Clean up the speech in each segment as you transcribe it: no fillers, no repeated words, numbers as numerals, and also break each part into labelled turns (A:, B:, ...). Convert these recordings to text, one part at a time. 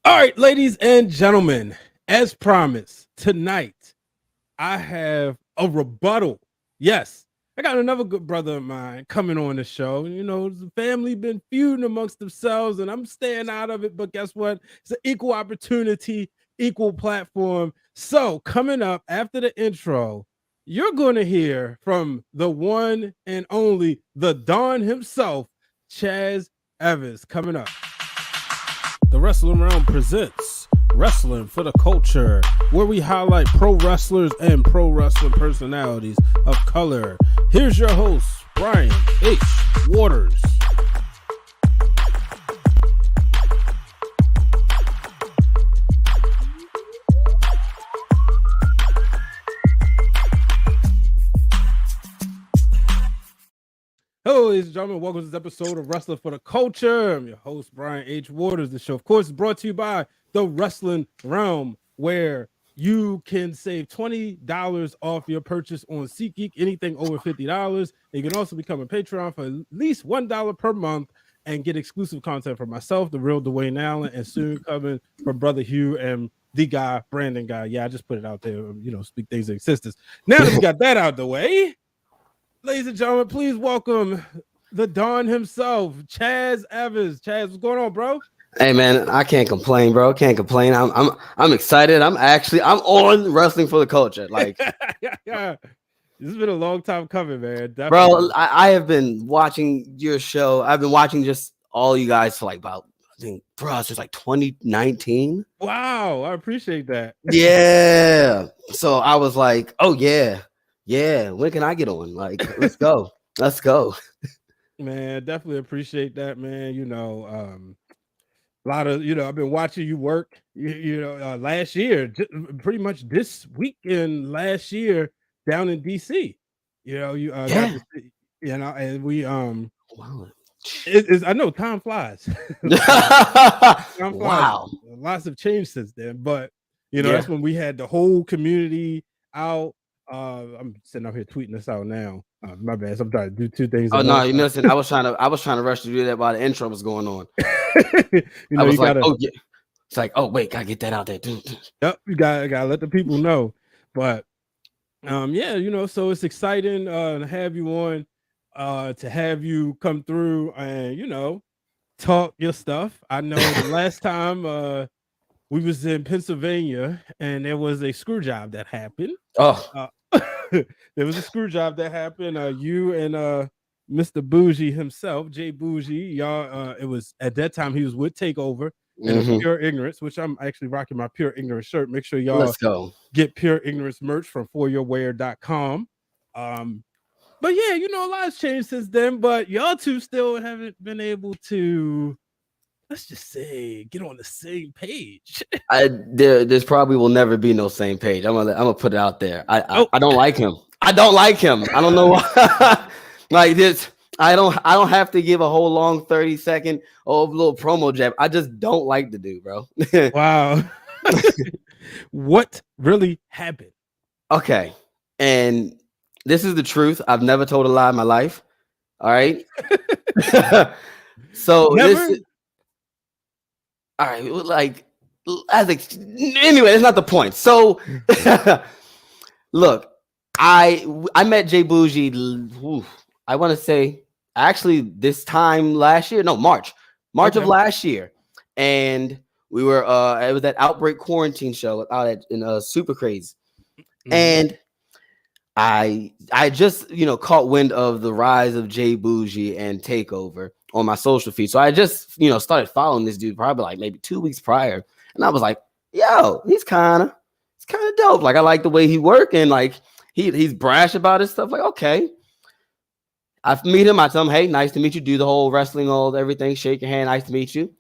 A: All right, ladies and gentlemen, as promised, tonight I have a rebuttal. Yes, I got another good brother of mine coming on the show. You know, the family been feuding amongst themselves, and I'm staying out of it. But guess what? It's an equal opportunity, equal platform. So coming up after the intro, you're going to hear from the one and only the Don himself, Chaz Evans, coming up. The Wrestling Realm presents Wrestling for the Culture, where we highlight pro wrestlers and pro wrestling personalities of color. Here's your host, Brian H. Waters. Hello, ladies and gentlemen. Welcome to this episode of Wrestling for the Culture. I'm your host, Brian H. Waters. The show, of course, is brought to you by the Wrestling Realm, where you can save $20 off your purchase on SeatGeek, anything over $50. You can also become a Patreon for at least $1 per month and get exclusive content from myself, the real Dwayne Allen, and soon coming from Brother Hugh and the guy, Brandon guy. Yeah, I just put it out there, speak things in existence. Now that we got that out of the way, ladies and gentlemen, please welcome the Don himself, Chaz Evans. Chaz, what's going on, bro?
B: Hey man, I can't complain, bro. Can't complain. I'm excited. I'm on Wrestling for the Culture. Like,
A: yeah. This has been a long time coming, man. Definitely.
B: Bro, I have been watching your show. I've been watching just all you guys for like about, I think, bro, it's just like 2019.
A: Wow, I appreciate that.
B: Yeah. So I was like, oh yeah. When can I get on? Like, let's go.
A: Man, definitely appreciate that, man. A lot of, I've been watching you work, last year, pretty much this weekend last year down in DC. Got to see, and we,
B: wow.
A: I know time flies.
B: Wow.
A: Lots have changed since then, but that's when we had the whole community out. I'm sitting up here tweeting this out now. My bad. I'm trying to do two things.
B: Oh no, listen. I was trying to rush to do that while the intro was going on. I was like, oh yeah. It's like, oh wait, gotta get that out there.
A: Yep, you gotta let the people know. But so it's exciting to have you on, to have you come through and talk your stuff. I know the last time we was in Pennsylvania and there was a screw job that happened. There was a screw job that happened. You and Mr. Boujii himself, JBoujii, y'all. It was at that time he was with Takeover and Pure Ignorance, which I'm actually rocking my Pure Ignorance shirt. Make sure y'all get Pure Ignorance merch from foryourwear.com. But yeah, a lot has changed since then. But y'all two still haven't been able to, let's just say, get on the same page.
B: There's probably will never be no same page. I'm gonna put it out there. I don't like him. I don't like him. I don't know why. Like this, I don't have to give a whole long 30-second little promo jab. I just don't like the dude, bro.
A: Wow. What really happened?
B: Okay, and this is the truth. I've never told a lie in my life. All right. So
A: never?
B: All right, like, anyway, it's not the point. So, look, I met JBoujii. I want to say actually this time last year, no, March of last year, and we were it was that Outbreak Quarantine show out in Super Craze, and I just caught wind of the rise of JBoujii and Takeover on my social feed. So I just, started following this dude probably like maybe 2 weeks prior. And I was like, yo, he's kind of dope. Like, I like the way he work, and like he's brash about his stuff. Like, okay. I meet him, I tell him, hey, nice to meet you. Do the whole wrestling, everything, shake your hand, nice to meet you.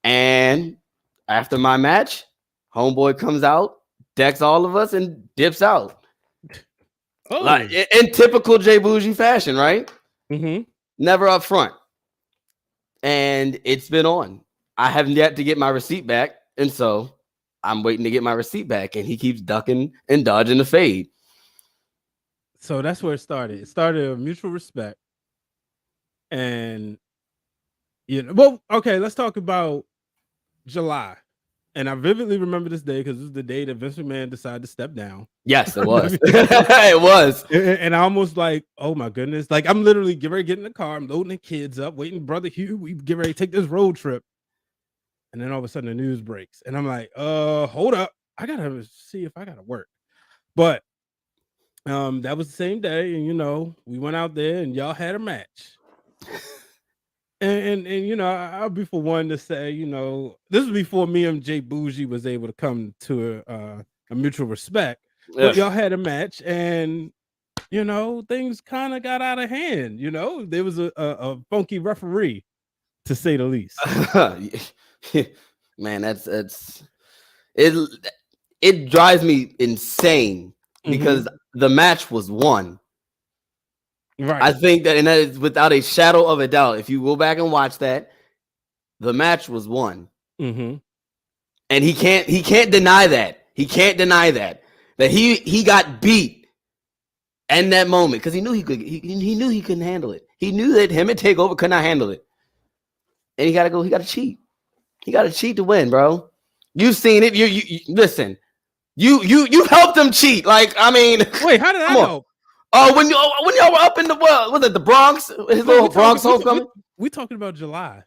B: And after my match, homeboy comes out, decks all of us, and dips out. Oh. Like in typical JBoujii fashion, right? Never up front. And it's been on. I haven't yet to get my receipt back. And so I'm waiting to get my receipt back. And he keeps ducking and dodging the fade.
A: So that's where it started. It started with mutual respect. And, well, okay, let's talk about July. and I vividly remember this day because it was the day that Vince McMahon decided to step down.
B: Yes, it was. It was.
A: And I almost like, oh my goodness. Like I'm literally getting ready to get in the car. I'm loading the kids up, waiting, brother Hugh. We get ready to take this road trip. And then all of a sudden the news breaks. And I'm like, hold up. I gotta see if I gotta work. But that was the same day, and we went out there and y'all had a match. And I'll be for one to say, this was before me and JBoujii was able to come to a mutual respect. But y'all had a match, and things kind of got out of hand. There was a funky referee, to say the least.
B: Man, that's it drives me insane because the match was won.
A: Right.
B: I think that, and that is without a shadow of a doubt. If you go back and watch that, the match was won, and he can't deny that. He can't deny that he got beat in that moment because he knew he could. He knew he couldn't handle it. He knew that him and Takeover could not handle it, and he got to go. He got to cheat. He got to cheat to win, bro. You've seen it. You listen. You helped him cheat. Like, I mean,
A: wait, how did I help?
B: Oh, when y'all were up in the world, was it the Bronx? His little Bronx homecoming.
A: We talking about July.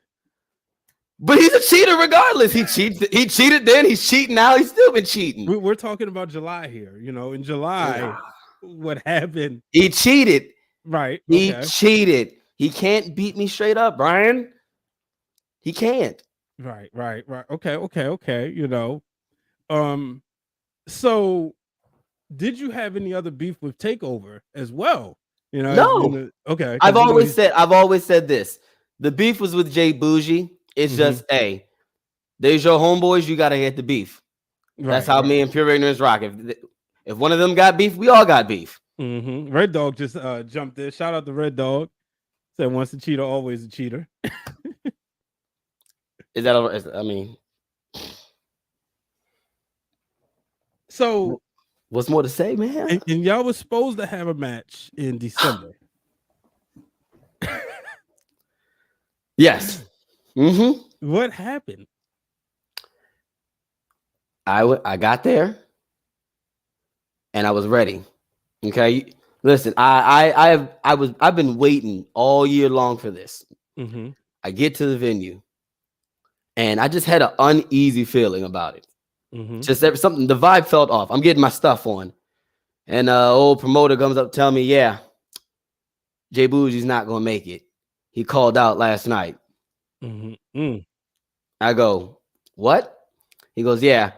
B: But he's a cheater regardless. He cheated then. He's cheating now. He's still been cheating.
A: We're talking about July here. In July, what happened?
B: He cheated.
A: Right.
B: He cheated. He can't beat me straight up, Brian. He can't.
A: Right. Okay. So did you have any other beef with Takeover as well?
B: No.
A: Okay.
B: I've always said this. The beef was with JBoujii. It's just, hey, there's your homeboys. You gotta get the beef. That's how me and Pure Ignorance rock. If one of them got beef, we all got beef.
A: Red Dog just jumped in. Shout out to Red Dog. Said once a cheater, always a cheater.
B: Is that? I mean,
A: so
B: what's more to say, man?
A: And y'all was supposed to have a match in December.
B: Yes.
A: What happened?
B: I got there and I was ready. Okay. Listen, I've been waiting all year long for this. I get to the venue and I just had an uneasy feeling about it. Just something, the vibe felt off. I'm getting my stuff on. And old promoter comes up telling me, yeah, JBoujii's not gonna make it. He called out last night. I go, what? He goes, yeah,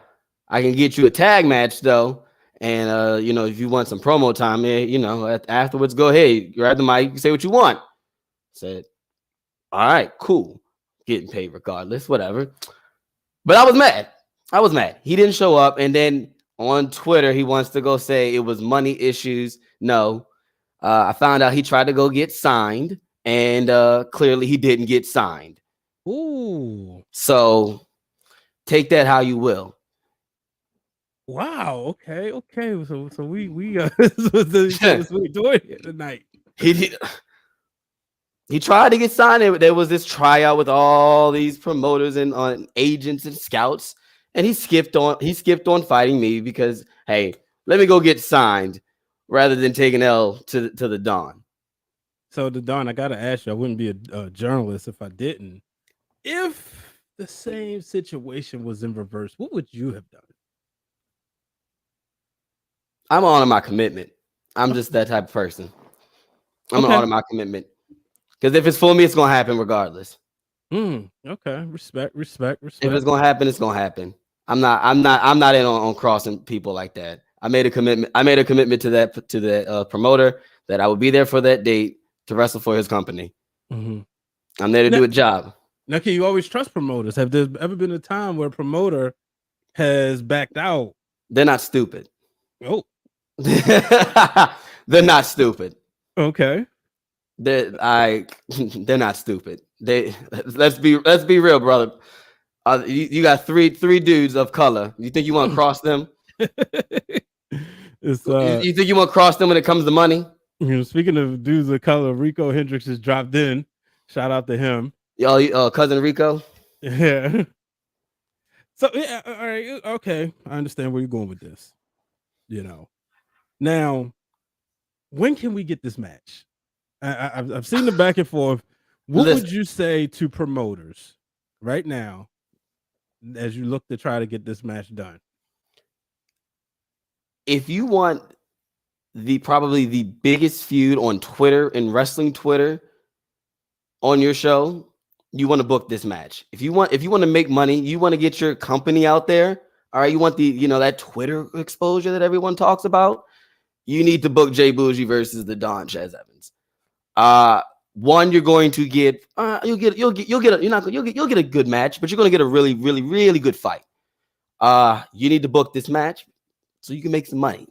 B: I can get you a tag match though. And if you want some promo time, afterwards, go ahead, grab the mic, say what you want. Said, all right, cool. Getting paid regardless, whatever. But I was mad. He didn't show up. And then on Twitter, he wants to go say it was money issues. No. I found out he tried to go get signed, and clearly he didn't get signed.
A: Ooh.
B: So take that how you will.
A: Wow. Okay. So we this was what we're doing here tonight.
B: He tried to get signed. There was this tryout with all these promoters and agents and scouts, and he skipped on fighting me because, hey, let me go get signed rather than taking L to the Don.
A: So the Don, I gotta ask you, I wouldn't be a journalist if I didn't. If the same situation was in reverse, what would you have done?
B: I'm on my commitment. I'm just that type of person. I'm gonna honor my commitment. Because if it's for me, it's gonna happen regardless.
A: Okay. Respect.
B: If it's gonna happen, it's gonna happen. I'm not in on crossing people like that. I made a commitment to that promoter that I would be there for that date to wrestle for his company. I'm there to do a job.
A: Now, can you always trust promoters? Have there ever been a time where a promoter has backed out?
B: They're not stupid.
A: Oh.
B: They're not stupid.
A: Okay.
B: They're not stupid. Let's be real, brother. You got three dudes of color. You think you want to cross them? You think you want to cross them when it comes to money?
A: Speaking of dudes of color, Rico Hendricks has dropped in. Shout out to him.
B: Yo, cousin Rico.
A: Yeah. So yeah, all right, okay. I understand where you're going with this. You know, now when can we get this match? I've seen the back and forth. What
B: Listen,
A: would you say to promoters right now as you look to try to get this match done?
B: if you want probably the biggest feud on Twitter and wrestling Twitter on your show, you want to book this match. If you want to make money, you want to get your company out there. All right, you want that Twitter exposure that everyone talks about. You need to book JBoujii versus the Don Chaz Evans. One, you're going to get you'll get a good match, but you're going to get a really, really, really good fight. You need to book this match so you can make some money.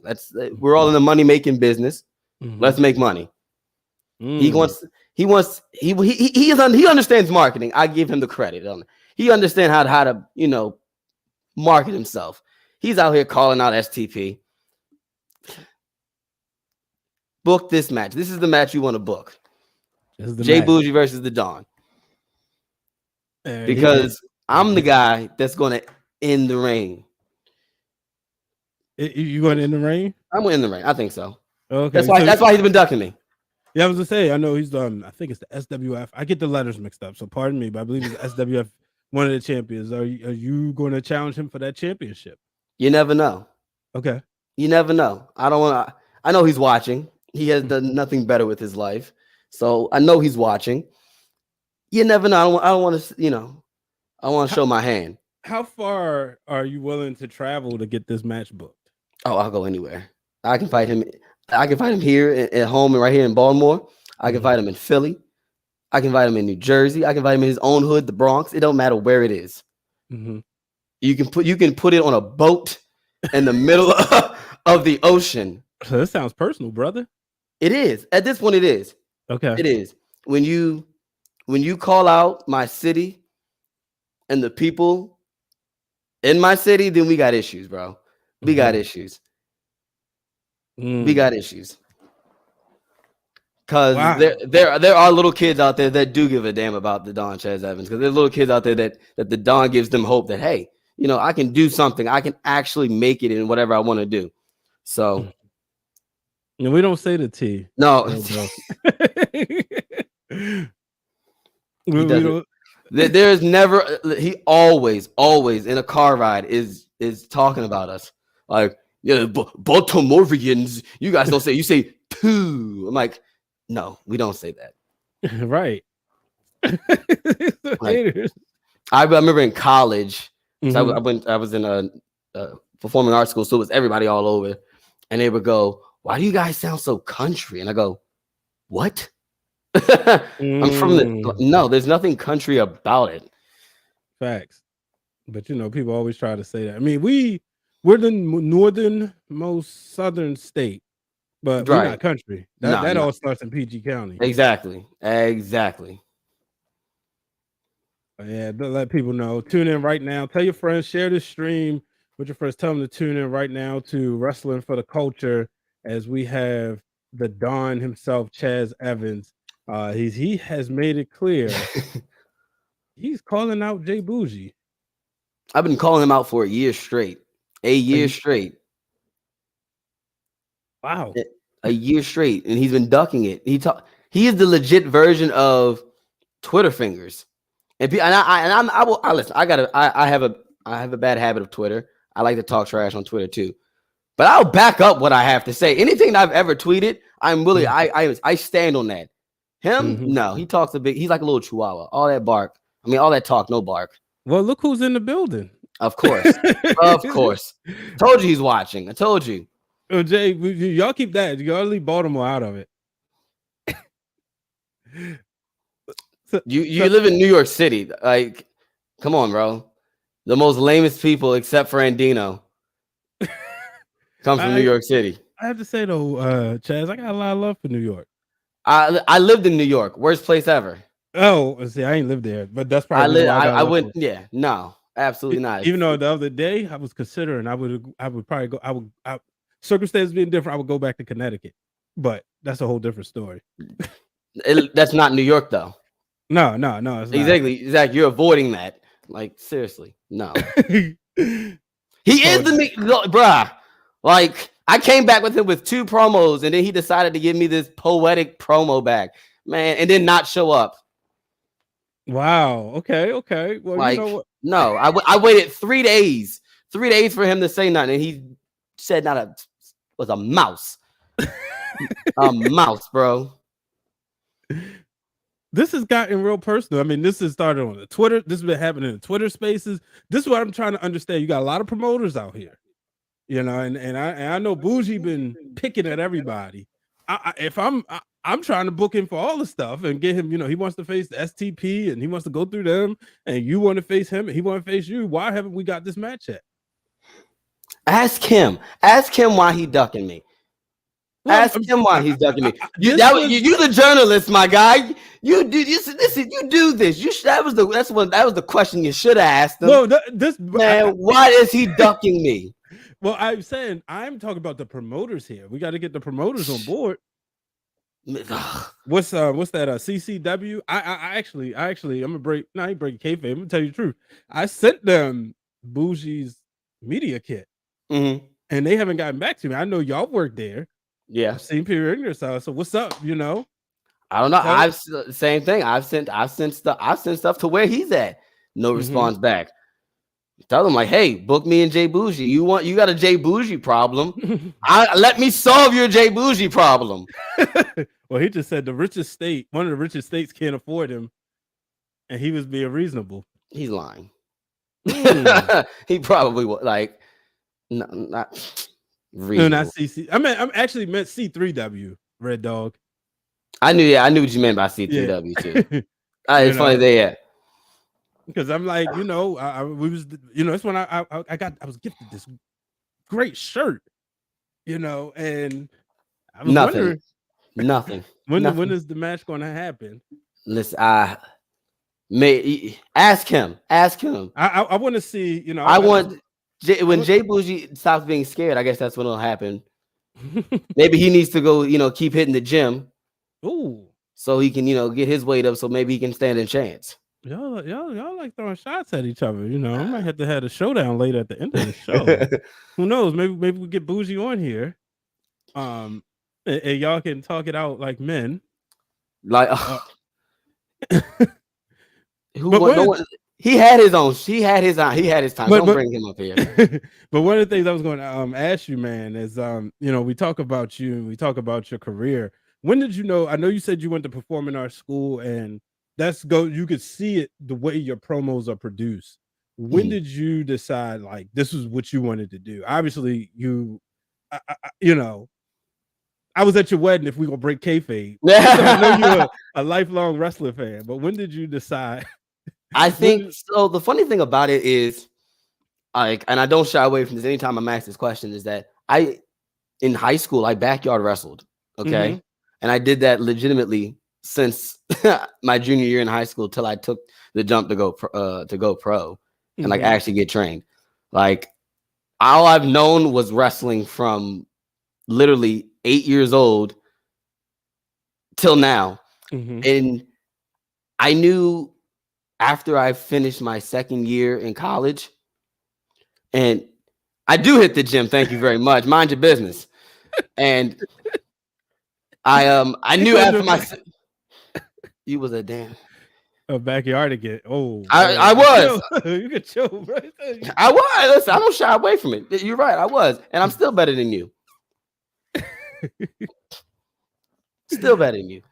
B: We're all in the money making business.
A: Mhm.
B: Let's make money. He
A: Mm.
B: he understands marketing. I give him the credit. He understands how to market himself. He's out here calling out STP. Book this match. This is the match you want to book.
A: This is the match.
B: JBoujii versus the Don.
A: And
B: Because I'm the guy that's going to end the reign.
A: You going in the ring?
B: I'm going to end the reign. I think so.
A: Okay,
B: That's why he's been ducking me.
A: Yeah, I was gonna say, I know he's done. I think it's the SWF. I get the letters mixed up, so pardon me, but I believe it's SWF, one of the champions. Are you going to challenge him for that championship?
B: You never know.
A: Okay.
B: You never know. I don't want to. I know he's watching. He has done nothing better with his life, so I know he's watching. You never know. I don't want to. I want to show my hand.
A: How far are you willing to travel to get this match booked?
B: Oh, I'll go anywhere. I can fight him. I can fight him here at home and right here in Baltimore. I can fight him in Philly. I can fight him in New Jersey. I can fight him in his own hood, the Bronx. It don't matter where it is.
A: Mm-hmm.
B: You can put it on a boat in the middle of the ocean.
A: So this sounds personal, brother.
B: It is. At this point, it is.
A: Okay.
B: It is. When you call out my city and the people in my city, then we got issues, bro. We got issues. We got issues. Because there are little kids out there that do give a damn about the Don Chaz Evans. Because there's little kids out there that the Don gives them hope that, hey, I can do something. I can actually make it in whatever I want to do. So.
A: And we don't say the T.
B: No. There's never. He always in a car ride is talking about us. Like, Baltimoreans, you guys don't say, you say two. I'm like, no, we don't say that.
A: Right.
B: I remember in college, so I was in a performing arts school, so it was everybody all over, and they would go, "Why do you guys sound so country?" And I go, "What?" I'm from no, there's nothing country about it.
A: Facts. But people always try to say that. I mean, we're the northernmost southern state, but we're not country. That all starts in PG County.
B: Exactly.
A: Yeah, let people know. Tune in right now. Tell your friends, share this stream with your friends. Tell them to tune in right now to Wrestling for the Culture, as we have the Don himself, Chaz Evans. He has made it clear he's calling out JBoujii.
B: I've been calling him out for a year straight. Wow. A year straight, and he's been ducking it. He is the legit version of Twitter fingers. And listen. I have a bad habit of Twitter. I like to talk trash on Twitter too, but I'll back up what I have to say. Anything that I've ever tweeted, I'm really I stand on that. Him, no, he talks a bit. He's like a little chihuahua. All that bark. I mean, all that talk, no bark.
A: Well, look who's in the building.
B: Of course, of course. Told you he's watching. I told you.
A: Oh, Jay, y'all keep that. You gotta leave Baltimore out of it.
B: You live in New York City. Like, come on, bro. The most lamest people, except for Andino, come from New York City.
A: I have to say though, Chaz, I got a lot of love for New York.
B: I lived in New York. Worst place ever.
A: Oh, see, I ain't lived there, but that's probably
B: I went. Yeah, no, absolutely not.
A: Even though the other day I was considering, I would probably go. Circumstances being different, I would go back to Connecticut, but that's a whole different story.
B: That's not New York, though.
A: No, it's
B: exactly. You're avoiding that. Like seriously, no.
A: He
B: He is bruh. Like I came back with him with 2 promos, and then he decided to give me this poetic promo back, man, and then not show up.
A: Wow. Okay. Well,
B: Like,
A: you know what?
B: no, I waited 3 days, 3 days for him to say nothing, and he said not a was a mouse, a mouse, bro.
A: This has gotten real personal. I mean, this has started on the Twitter. This has been happening in Twitter Spaces. This is what I'm trying to understand. You got a lot of promoters out here, you know, and I know Boujii been picking at everybody. I'm trying to book him for all the stuff and get him, you know, he wants to face the STP and he wants to go through them, and you want to face him and he want to face you. Why haven't we got this match yet?
B: Ask him why he ducking me. Well, ask him why he's ducking me. You the journalist, my guy. You do this. You do this. That was the question you should have asked him.
A: No,
B: why is he ducking me?
A: Well, I'm saying I'm talking about the promoters here. We got to get the promoters on board. What's that? CCW? I actually, I'm gonna break. No, I ain't breaking kayfabe. I'm gonna tell you the truth. I sent them Boujii's media kit, and they haven't gotten back to me. I know y'all work there.
B: Yeah,
A: I've seen Peter English. So what's up? You know,
B: I don't know. Same thing. I've sent stuff to where he's at. No response back. Tell them like, hey, book me and JBoujii. You got a JBoujii problem? Let me solve your JBoujii problem.
A: Well, he just said one of the richest states can't afford him, and he was being reasonable.
B: He's lying. He probably was like, not reasonable.
A: No, not CC. I'm actually meant C3W, Red Dog.
B: I knew what you meant by C3W too. It's funny they
A: because I'm like, you know, that's when I was gifted this great shirt, you know, and I was wondering when is the match going to happen?
B: Listen, ask him.
A: I want to see, you know,
B: when JBoujii stops being scared, I guess that's when it'll happen. Maybe he needs to go, you know, keep hitting the gym.
A: Ooh.
B: So he can, you know, get his weight up, so maybe he can stand a chance.
A: Y'all like throwing shots at each other, you know. I might have to have a showdown later at the end of the show. Who knows? Maybe we get Boujii on here. And y'all can talk it out like men.
B: Like he had his own. He had his time. Don't bring him up here.
A: But one of the things I was going to ask you, man, is you know, we talk about you and we talk about your career. When did you know? I know you said you went to performing arts school, and you could see it the way your promos are produced. When did you decide like this was what you wanted to do? Obviously, you know, I was at your wedding. If we gonna break kayfabe, so I know you're a lifelong wrestler fan. But when did you decide?
B: I think so. The funny thing about it is, like, and I don't shy away from this. Anytime I'm asked this question, is that in high school I backyard wrestled. Okay, and I did that legitimately since my junior year in high school till I took the jump to go pro and like actually get trained. Like all I've known was wrestling from literally 8 years old till now. And I knew after I finished my second year in college, and I do hit the gym. Thank you very much. Mind your business. And I knew after my you was a damn
A: backyard again. Oh,
B: I was.
A: You could chill, bro.
B: I was. Listen, I don't shy away from it. You're right. I was, and I'm still better than you. Still better than you.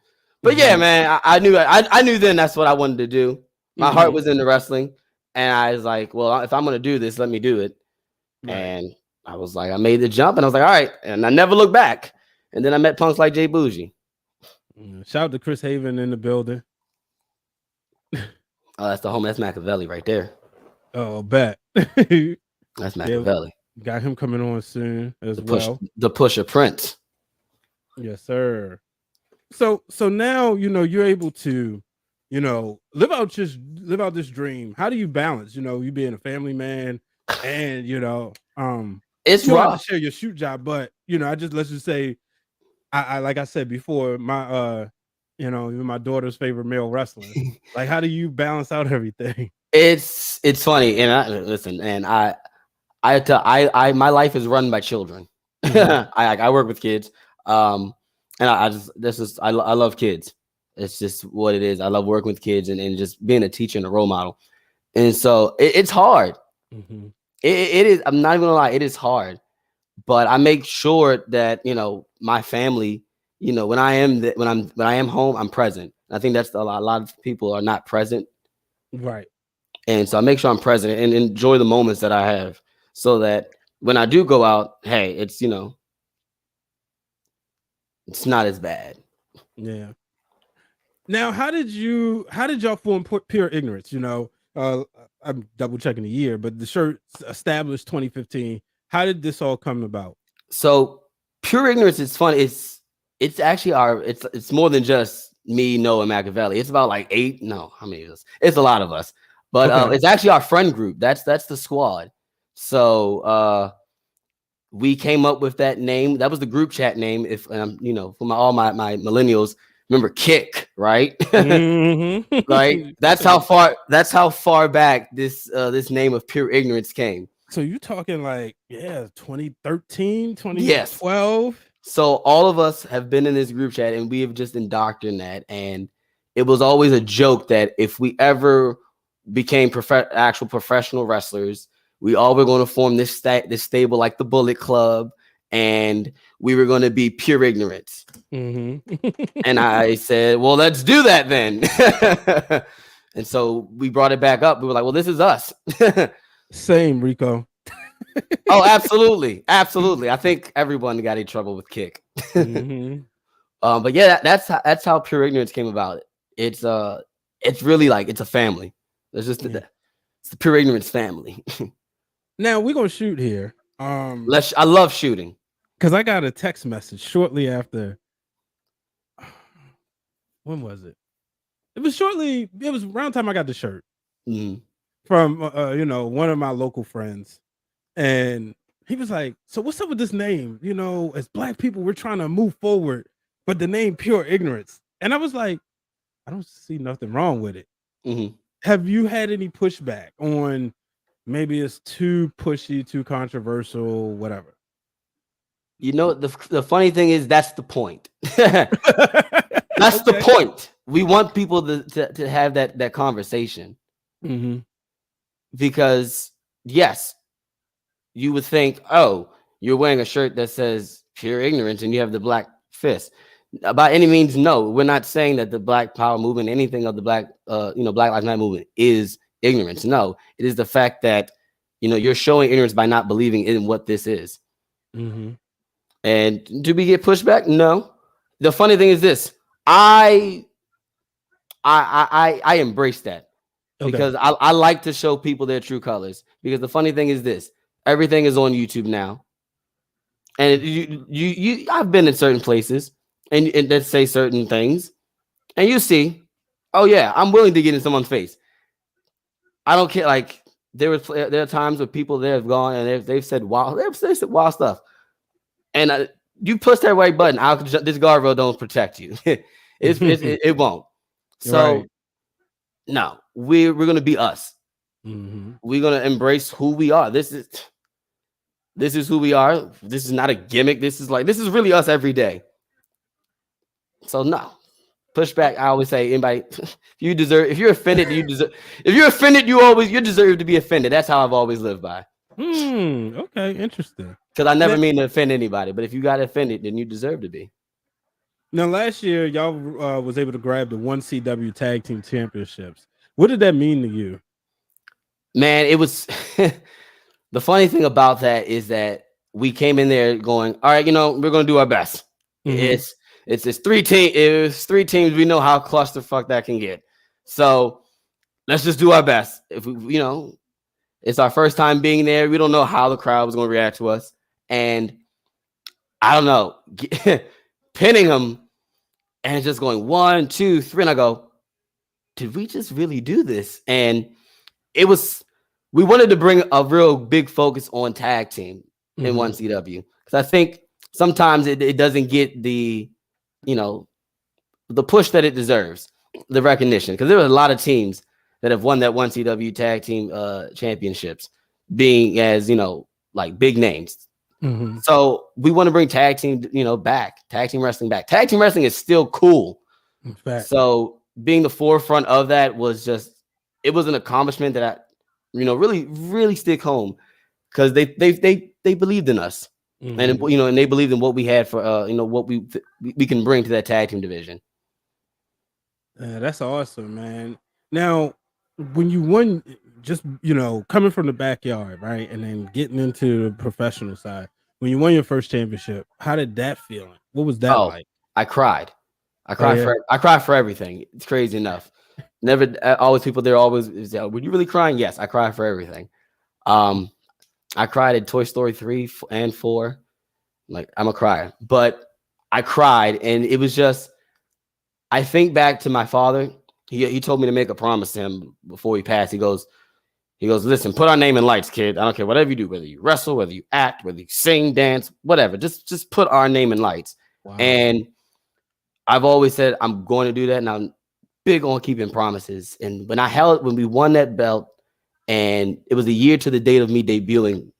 B: But yeah, man, I knew then that's what I wanted to do. My heart was into wrestling, and I was like, well, if I'm gonna do this, let me do it. Right. And I was like, I made the jump, and I was like, all right, and I never looked back. And then I met punks like JBoujii.
A: Shout out to Chris Haven in the building.
B: Oh, that's the home. That's Machiavelli right there.
A: Oh, bet.
B: That's Machiavelli.
A: Got him coming on soon as well.
B: The Pusher Prince.
A: Yes, sir. So now, you know, you're able to, you know, live out this dream. How do you balance, you know, you being a family man and, you know,
B: it's rough
A: to share your shoot job, but, you know, let's just say, I like I said before, my you're my daughter's favorite male wrestler. Like, how do you balance out everything?
B: It's funny, and listen, and my life is run by children.
A: Mhm.
B: I work with kids, and I just this is I love kids. It's just what it is. I love working with kids and just being a teacher and a role model. And so it's hard.
A: Mhm.
B: It is. I'm not even gonna lie. It is hard, but I make sure that my family. When I am home, I'm present. I think that's a lot of people are not present,
A: Right.
B: and so I make sure I'm present and enjoy the moments that I have, so that when I do go out, hey, it's not as bad.
A: Yeah. Now, how did y'all form Pure Ignorance? I'm double checking the year, but the shirt established 2015. How did this all come about?
B: So pure ignorance is fun. It's actually it's more than just me, Noah, and Machiavelli. It's about like eight. No, how many of us? It's a lot of us. But
A: Okay.
B: it's actually our friend group. That's the squad. So we came up with that name. That was the group chat name. If for all my millennials, remember Kick, right? Right.
A: Mhm.
B: That's how far back this name of pure ignorance came.
A: So you talking like 2013,
B: Yes.
A: 2012?
B: So all of us have been in this group chat and we have just indoctrinated that. And it was always a joke that if we ever became actual professional wrestlers, we all were going to form this stable like the Bullet Club, and we were going to be pure ignorance.
A: Mm-hmm.
B: And I said, well, let's do that then. And so we brought it back up. We were like, well, this is us.
A: Same, Rico.
B: Oh, absolutely. Absolutely. I think everyone got in trouble with Kick.
A: Mm-hmm.
B: But yeah, that's how pure ignorance came about. It's really like it's a family. It's just it's the pure ignorance family.
A: Now we're gonna shoot here.
B: I love shooting.
A: Because I got a text message shortly after. When was it? It was around time I got the shirt from one of my local friends. And he was like, so what's up with this name? As Black people, we're trying to move forward, but the name Pure Ignorance. And I was like, I don't see nothing wrong with it.
B: Mm-hmm.
A: Have you had any pushback on maybe it's too pushy, too controversial, whatever?
B: The funny thing is that's the point. That's the point. We want people to have that conversation.
A: Mm-hmm.
B: Because yes, you would think, oh, you're wearing a shirt that says pure ignorance and you have the black fist. By any means, no. We're not saying that the Black Power movement, anything of the Black Lives Matter movement is ignorance. No, it is the fact that you're showing ignorance by not believing in what this is.
A: Mm-hmm.
B: And do we get pushback? No. The funny thing is this: I embrace that because I like to show people their true colors. Because the funny thing is this: everything is on YouTube now, and I've been in certain places and that say certain things, and you see, oh yeah, I'm willing to get in someone's face. I don't care. Like there are times where people there have gone and they've said wild stuff, and you push that right button, this guardrail don't protect you. It won't. So no, we're gonna be us.
A: Mm-hmm.
B: We're gonna embrace who we are. This is who we are. This is not a gimmick. This is really us every day. So no. Pushback. I always say, anybody, if you're offended, you deserve. If you're offended, you deserve to be offended. That's how I've always lived by.
A: Okay, interesting.
B: Because I never mean to offend anybody, but if you got offended, then you deserve to be.
A: Now, last year, y'all was able to grab the 1CW Tag Team Championships. What did that mean to you?
B: Man, it was the funny thing about that is that we came in there going, all right, we're gonna do our best. Mm-hmm. It's three teams. It was three teams. We know how clusterfuck that can get. So let's just do our best. If we, it's our first time being there. We don't know how the crowd was going to react to us, and I don't know, pinning them and just going 1, 2, 3, and I go, did we just really do this? And we wanted to bring a real big focus on tag team in 1CW because I think sometimes it doesn't get the the push that it deserves, the recognition, because there were a lot of teams that have won that 1CW tag team championships, being as like big names.
A: Mhm.
B: So we want to bring tag team, back, tag team wrestling back. Tag team wrestling is still cool.
A: In fact,
B: So being the forefront of that was just, it was an accomplishment that I, really, really stick home, because they believed in us, and
A: mhm.
B: and they believed in what we had for what we can bring to that tag team division.
A: That's awesome, man. Now, when you won, just coming from the backyard, right, and then getting into the professional side, when you won your first championship, how did that feeling? What was that
B: Oh,
A: like?
B: I cried.
A: Oh yeah.
B: I cry for everything. It's crazy enough. Never always people there always is, were you really crying? Yes, I cry for everything. Um, I cried at Toy Story 3 and 4. Like, I'm a crier, but I cried, and it was just, I think back to my father. He told me to make a promise to him before he passed. He goes, listen, put our name in lights, kid. I don't care whatever you do, whether you wrestle, whether you act, whether you sing, dance, whatever. Just put our name in lights.
A: Wow.
B: And I've always said I'm going to do that, and I'm big on keeping promises. And when we won that belt, and it was a year to the date of me debuting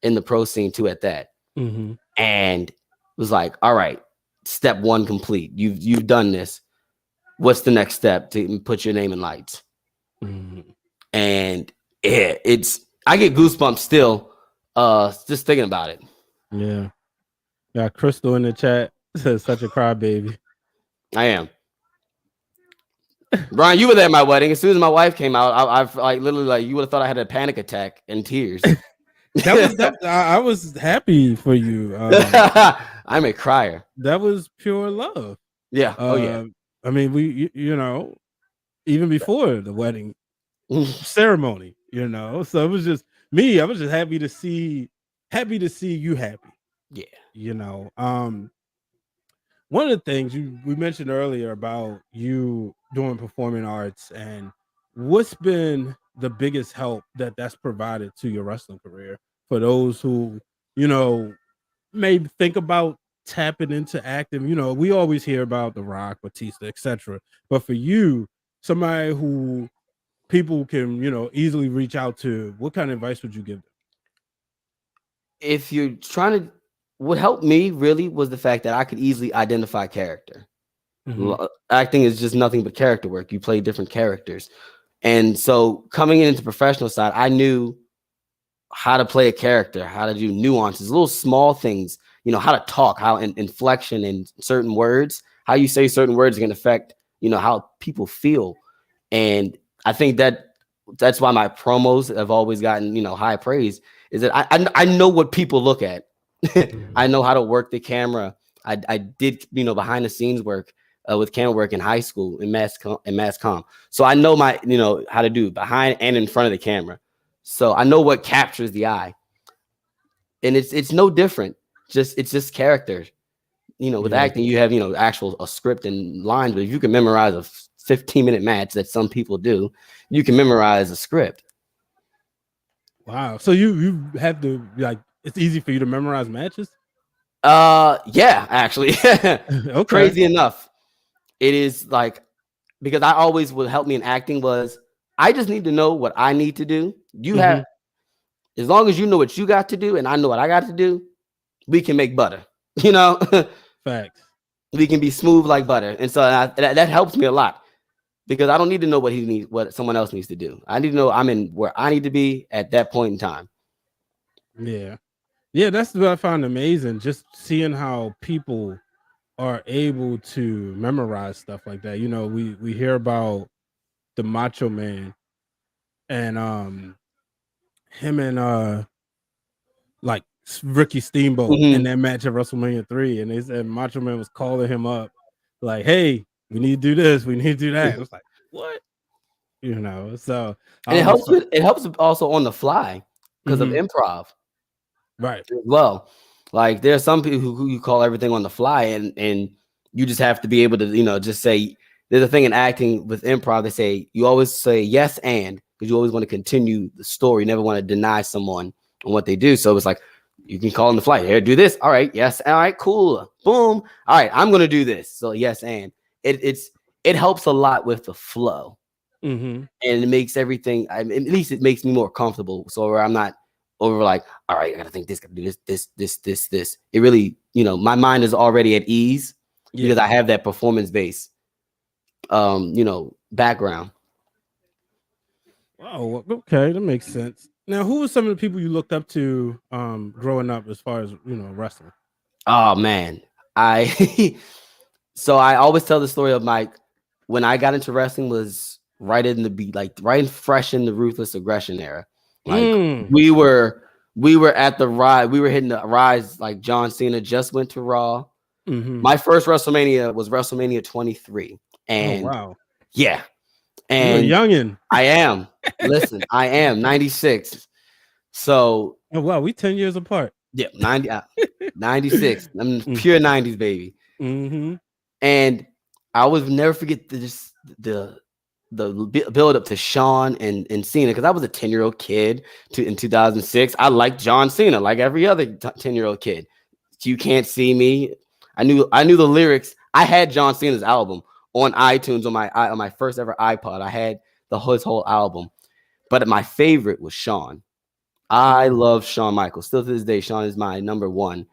B: in the pro scene too at that,
A: Hmm.
B: and it was like, all right, step one complete. You've done this. What's the next step to put your name in lights?
A: Hmm.
B: And yeah, I get goosebumps still, just thinking about it.
A: Yeah. Got Crystal in the chat. Says such a crybaby.
B: I am. Brian, you were there at my wedding. As soon as my wife came out, I've like literally, like, you would have thought I had a panic attack and tears.
A: That was that. I was happy for you.
B: I'm a crier.
A: That was pure love.
B: Yeah. Oh yeah.
A: Uh, I mean, even before the wedding ceremony, so it was just me. I was just happy to see you happy.
B: Yeah.
A: One of the things we mentioned earlier about you doing performing arts, and what's been the biggest help that's provided to your wrestling career for those who maybe think about tapping into acting. We always hear about The Rock, Batista, etc. But for you, somebody who people can easily reach out to, what kind of advice would you give them?
B: If you're trying to, what helped me really was the fact that I could easily identify character.
A: Hmm.
B: Acting is just nothing but character work. You play different characters. And so coming into the professional side, I knew how to play a character, how to do nuances, little small things, how to talk, how inflection in certain words, how you say certain words can affect, how people feel. And I think that's why my promos have always gotten, high praise, is that I know what people look at. I
A: Hmm.
B: know how to work the camera. I did, behind the scenes work with camera work in high school in mass comm. So I know how to do behind and in front of the camera. So I know what captures the eye, and it's no different. It's just character. With
A: Yeah.
B: acting, you have actual a script and lines. But if you can memorize a 15-minute match that some people do, you can memorize a script.
A: Wow. So you have to, like, it's easy for you to memorize matches.
B: Yeah, actually,
A: Okay.
B: crazy enough, it is like, because I always would help me in acting was, I just need to know what I need to do. You have,
A: Hmm.
B: as long as you know what you got to do and I know what I got to do, we can make butter. You know,
A: Facts.
B: we can be smooth like butter, and so that helps me a lot, because I don't need to know what someone else needs to do. I need to know I'm in where I need to be at that point in time.
A: Yeah. Yeah, that's what I found amazing. Just seeing how people are able to memorize stuff like that. We hear about the Macho Man, and him and like Ricky Steamboat in
B: Mhm.
A: that match at WrestleMania 3, and they said Macho Man was calling him up like, "Hey, we need to do this, we need to do that." It was like, what? So I
B: And
A: always felt.
B: it helps also on the fly because of
A: Mhm.
B: improv
A: Right.
B: as well. Like, there are some people who you call everything on the fly, and you just have to be able to, just say, there's a thing in acting with improv. They say you always say yes and, because you always want to continue the story. You never want to deny someone on what they do. So it's like, you can call on the fly. Here, do this. All right. Yes. All right. Cool. Boom. All right. I'm going to do this. So yes and. it helps a lot with the flow,
A: Mm-hmm.
B: and it makes everything. At least it makes me more comfortable. So where I'm not over like, all right, I gotta think this, gotta do this. It really, my mind is already at ease because
A: Yeah.
B: I have that performance base, background.
A: Oh, okay, that makes sense. Now, who were some of the people you looked up to growing up as far as wrestling?
B: Oh man, I so I always tell the story of when I got into wrestling was right in the beat, like right and fresh in the Ruthless Aggression era. Like
A: Mm.
B: we were at the rise, we were hitting the rise. Like John Cena just went to Raw.
A: Mm-hmm.
B: My first WrestleMania was WrestleMania 23,
A: Oh
B: and
A: wow,
B: yeah,
A: you're a
B: and
A: youngin.
B: I am. Listen, I am 96. So
A: Oh wow, we 10 years apart.
B: yeah, 96. I'm
A: Mm.
B: pure 90s baby.
A: Mm-hmm.
B: And I would never forget the build up to Shawn and Cena, because I was a 10-year-old kid in 2006. I liked John Cena like every other 10-year-old kid. You Can't See Me. I knew the lyrics. I had John Cena's album on iTunes on my first ever iPod. I had his whole album, but my favorite was Shawn. I love Shawn Michaels. Still to this day, Shawn is my number one.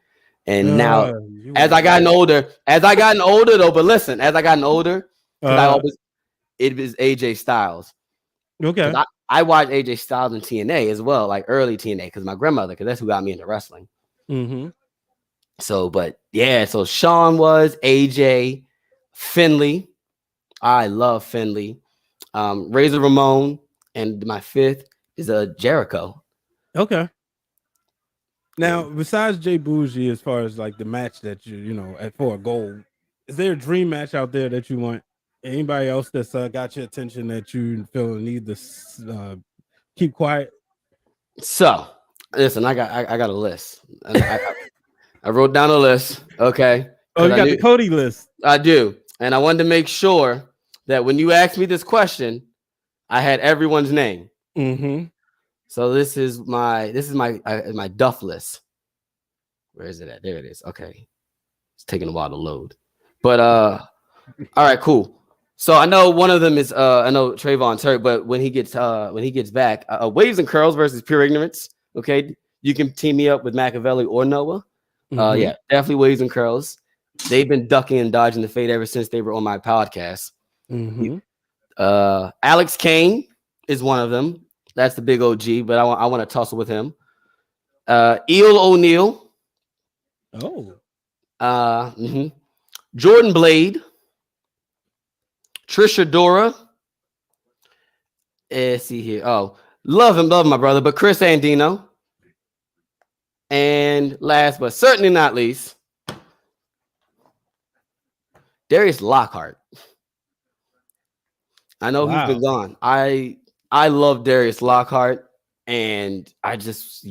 B: And now,
A: You
B: as
A: were
B: I gotten older though, but listen, as I gotten older, because it was AJ Styles.
A: okay.
B: Because I watched AJ Styles in TNA as well, like early TNA, because my grandmother, because that's who got me into wrestling.
A: Mm-hmm.
B: So, but yeah, so Shawn was AJ, Finley. I love Finley. Razor Ramon, and my fifth is Jericho.
A: Okay.
B: Yeah.
A: Now, besides JBoujii, as far as like the match that for a goal, is there a dream match out there that you want? Anybody else that's got your attention that you feel need to keep quiet?
B: So listen, I got a list. And I wrote down a list, okay?
A: Oh,
B: Because
A: you got the Cody list.
B: I do, and I wanted to make sure that when you asked me this question, I had everyone's name.
A: Mm-hmm.
B: So this is my Duff list. Where is it at? There it is. Okay, it's taking a while to load, but all right, cool. So I know one of them is I know Trayvon's hurt, but when he gets back, Waves and Curls versus Pure Ignorance. Okay, you can team me up with Machiavelli or Noah.
A: Mm-hmm.
B: Yeah, definitely Waves and Curls. They've been ducking and dodging the fate ever since they were on my podcast.
A: Mm-hmm.
B: Alex Kane is one of them. That's the big OG, but I want to tussle with him. Eel O'Neal.
A: Oh.
B: Jordan Blade. Trisha Dora. Let's see here. Oh, love my brother, but Chris Andino. And last but certainly not least, Darius Lockhart. I know he's been gone. I love Darius Lockhart, and I just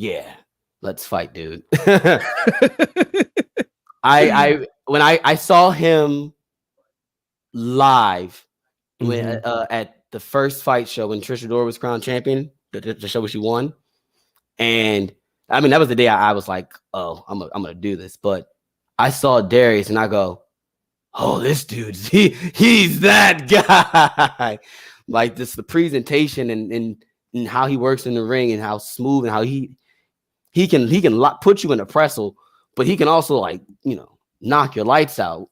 B: let's fight, dude. When I saw him live when at the first fight show when Trisha Dora was crowned champion, the show where she won, and I mean that was the day I was like, oh, I'm gonna do this. But I saw Darius and I go, oh, this dude's he's that guy. Like the presentation and how he works in the ring and how smooth and how he can put you in a pretzel, but he can also knock your lights out.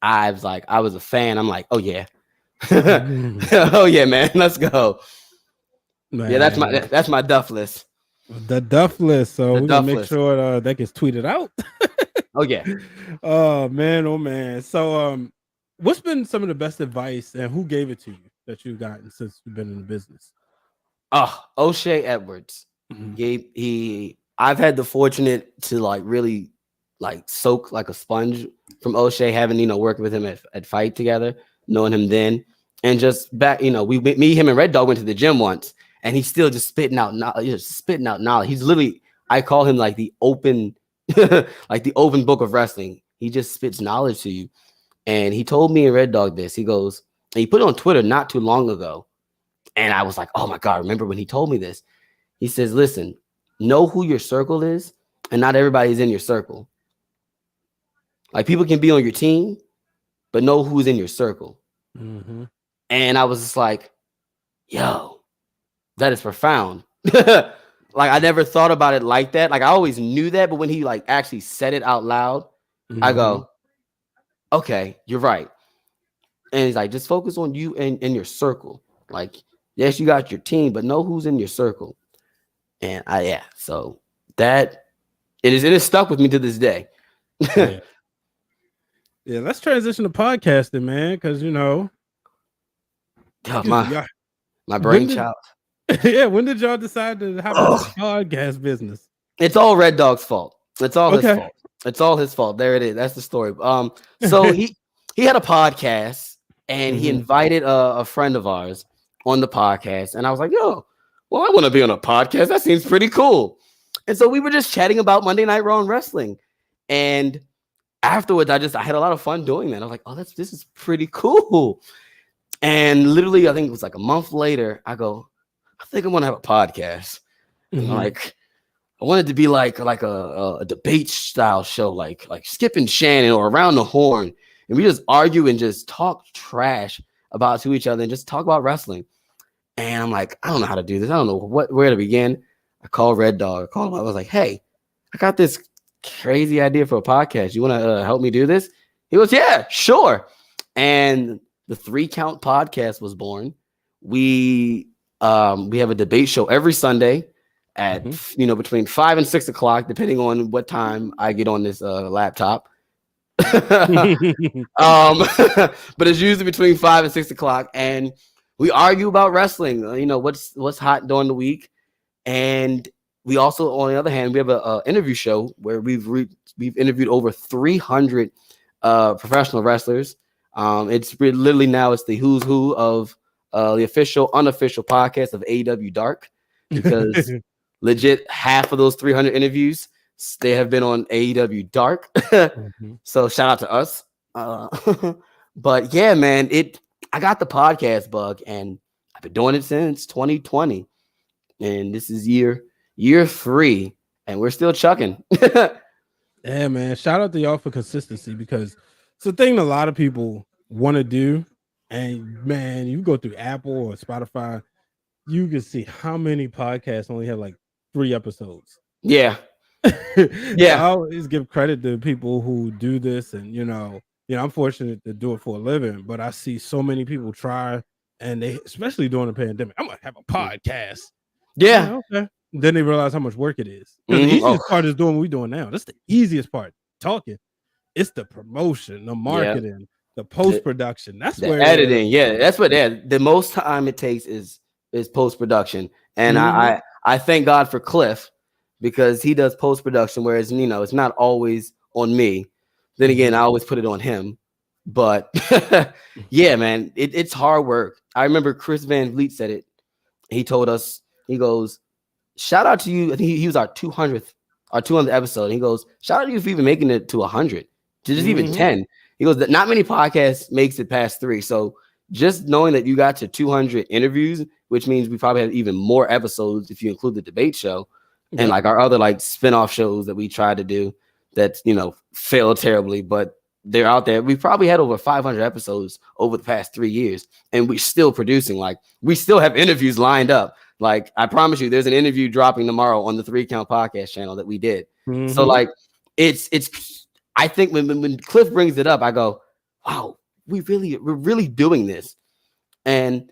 B: I was a fan. I'm like, oh yeah. Oh yeah, man. Let's go. Man. Yeah, that's my Duff list.
A: The Duff list. So we're gonna make sure that gets tweeted out.
B: Oh yeah.
A: Oh man. So what's been some of the best advice and who gave it to you that you've gotten since you've been in the business?
B: O'Shea Edwards. I've had the fortunate to really soak like a sponge from O'Shea, having working with him at Fight together, knowing him then, and just back, me, him, and Red Dog went to the gym once, and he's still just spitting out knowledge. He's literally, I call him like the open, like the open book of wrestling. He just spits knowledge to you. And he told me and Red Dog this. He goes, and he put it on Twitter not too long ago, and I was like, oh my God, remember when he told me this? He says, listen, know who your circle is, and not everybody's in your circle. Like, people can be on your team, but know who's in your circle.
A: Mm-hmm.
B: And I was just like, yo, that is profound. Like I never thought about it like that. Like I always knew that, but when he like actually said it out loud, I go, okay, you're right. And he's like, just focus on you and in your circle. Like, yes, you got your team, but know who's in your circle. And so that it is stuck with me to this day.
A: Yeah. Yeah, let's transition to podcasting, man, because
B: my brainchild.
A: Yeah, when did y'all decide to hop into the podcast business?
B: It's all Red Dog's fault. It's all his
A: Okay.
B: fault. It's all his fault. There it is. That's the story. So he had a podcast and he invited a friend of ours on the podcast, and I was like, yo, well, I want to be on a podcast. That seems pretty cool. And so we were just chatting about Monday Night Raw and wrestling, and afterwards, I had a lot of fun doing that. I was like, oh, this is pretty cool. And literally, I think it was like a month later, I go, I think I'm gonna have a podcast. Like, I wanted to be like a debate style show, like Skip and Shannon or Around the Horn, and we just argue and just talk trash about to each other and just talk about wrestling. And I'm like, I don't know how to do this. I don't know where to begin. I called Red Dog. I called him. I was like, hey, I got this crazy idea for a podcast. You want to help me do this? He goes, yeah, sure. And the 3 Count podcast was born. We have a debate show every Sunday at between 5 and 6 o'clock, depending on what time I get on this laptop. But it's usually between 5 and 6 o'clock, and we argue about wrestling. What's hot during the week, and we also, on the other hand, we have a interview show where we've interviewed over 300 professional wrestlers. It's literally now it's the who's who of the official, unofficial podcast of AEW Dark, because legit half of those 300 interviews they have been on AEW Dark. So shout out to us. But yeah, man, I got the podcast bug, and I've been doing it since 2020, and this is year 3, and we're still chucking.
A: Yeah, man. Shout out to y'all for consistency, because it's a thing a lot of people want to do. And man, you go through Apple or Spotify, you can see how many podcasts only have like 3 episodes.
B: Yeah.
A: I always give credit to people who do this, and I'm fortunate to do it for a living, but I see so many people try, and they, especially during the pandemic, I'm gonna have a podcast.
B: Yeah.
A: Okay. Then they realize how much work it is. The easiest part is doing what we're doing now. That's the easiest part. Talking. It's the promotion, the marketing, the post-production. That's
B: the
A: where
B: editing. Yeah, that's what the most time it takes is post-production. And I thank God for Cliff, because he does post-production, whereas it's not always on me. Then again, I always put it on him. But yeah, man, it's hard work. I remember Chris Van Vliet said it. He told us, he goes, shout out to you. I think he was our 200th episode. He goes, shout out to you for even making it to 100, to just even 10. He goes, that not many podcasts makes it past 3. So just knowing that you got to 200 interviews, which means we probably have even more episodes if you include the debate show and like our other like spinoff shows that we tried to do that, failed terribly, but they're out there. We probably had over 500 episodes over the past 3 years, and we're still producing. Like, we still have interviews lined up. Like, I promise you, there's an interview dropping tomorrow on the 3 Count podcast channel that we did. So like, it's. I think when Cliff brings it up, I go, wow, we're really doing this. And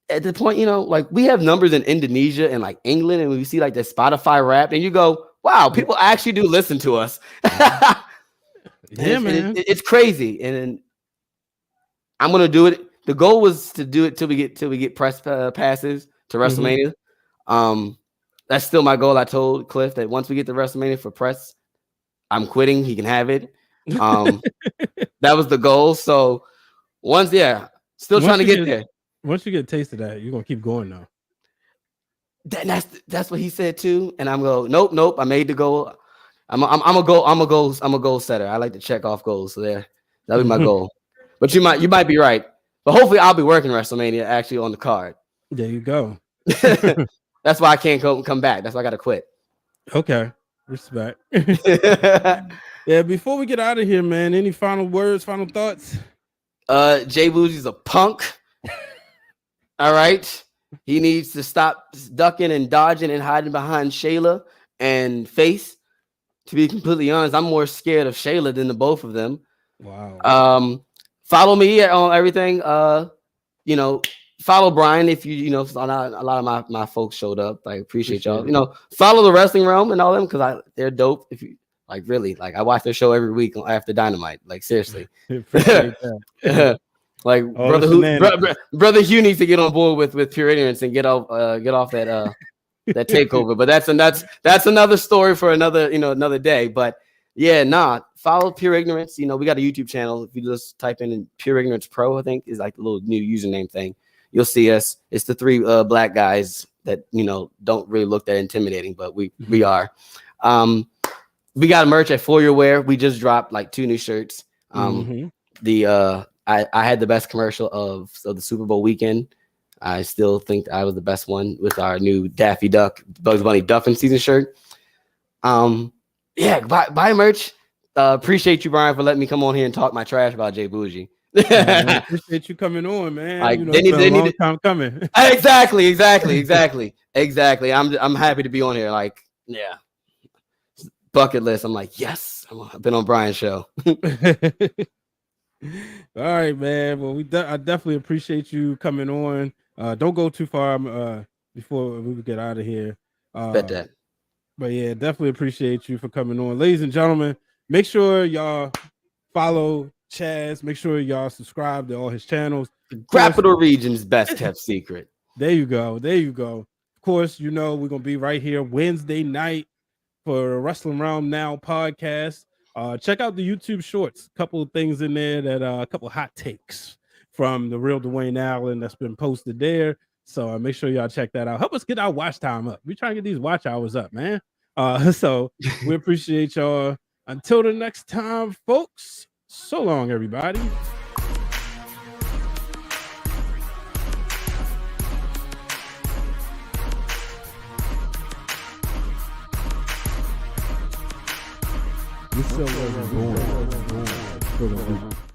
B: at the point, like, we have numbers in Indonesia and like England, and we see like the Spotify Wrapped, and you go, wow, people actually do listen to us.
A: Yeah, man,
B: it's crazy, and I'm gonna do it. The goal was to do it till we get press passes to WrestleMania. That's still my goal. I told Cliff that once we get to WrestleMania for press, I'm quitting. He can have it. That was the goal. So still trying to get there.
A: Once you get a taste of that, you're gonna keep going now.
B: That's what he said too. And I'm going, nope. I made the goal. I'm a goal setter. I like to check off goals. So that'll be my goal. But you might be right. But hopefully I'll be working WrestleMania actually on the card.
A: There you go.
B: That's why I can't come back. That's why I got to quit.
A: Okay. Respect. Yeah, before we get out of here, man, any final words, final thoughts?
B: JBoujii's a punk. All right. He needs to stop ducking and dodging and hiding behind Shayla and Face. To be completely honest, I'm more scared of Shayla than the both of them.
A: Wow.
B: Follow me on everything. You know, follow Brian if you know, a lot of my folks showed up. I appreciate y'all. You know, follow the Wrestling Realm and all them because they're dope. If you like, really, like I watch their show every week after Dynamite. Like seriously.
A: Appreciate that.
B: Like brother Hugh needs to get on board with Pure Ignorance and get off that that takeover. But that's another story for another day. But yeah, follow Pure Ignorance. You know, we got a YouTube channel. If you just type in Pure Ignorance Pro, I think is like the little new username thing. You'll see us. It's the three black guys that don't really look that intimidating, but we are. We got merch at For Your Wear. We just dropped like 2 new shirts. I had the best commercial of the Super Bowl weekend. I still think I was the best one with our new Daffy Duck, Bugs Bunny Duff in season shirt. Yeah, buy merch. Appreciate you, Brian, for letting me come on here and talk my trash about JBoujii.
A: I appreciate you coming on, man.
B: Like,
A: they need a long time coming.
B: Exactly. I'm happy to be on here. Like, yeah, bucket list. I'm like, yes, I've been on Brian's show.
A: All right, man. Well, I definitely appreciate you coming on. Don't go too far before we get out of here.
B: Bet that.
A: But yeah, definitely appreciate you for coming on. Ladies and gentlemen, make sure y'all follow Chaz. Make sure y'all subscribe to all his channels.
B: Capital Region's best kept secret.
A: There you go. Of course, we're going to be right here Wednesday night for Wrestling Realm Now podcast. Check out the YouTube shorts. A couple of things in there a couple of hot takes from the real Dwayne Allen that's been posted there. So make sure y'all check that out. Help us get our watch time up. We're trying to get these watch hours up, man. So we appreciate y'all. Until the next time, folks. So long, everybody. We still going.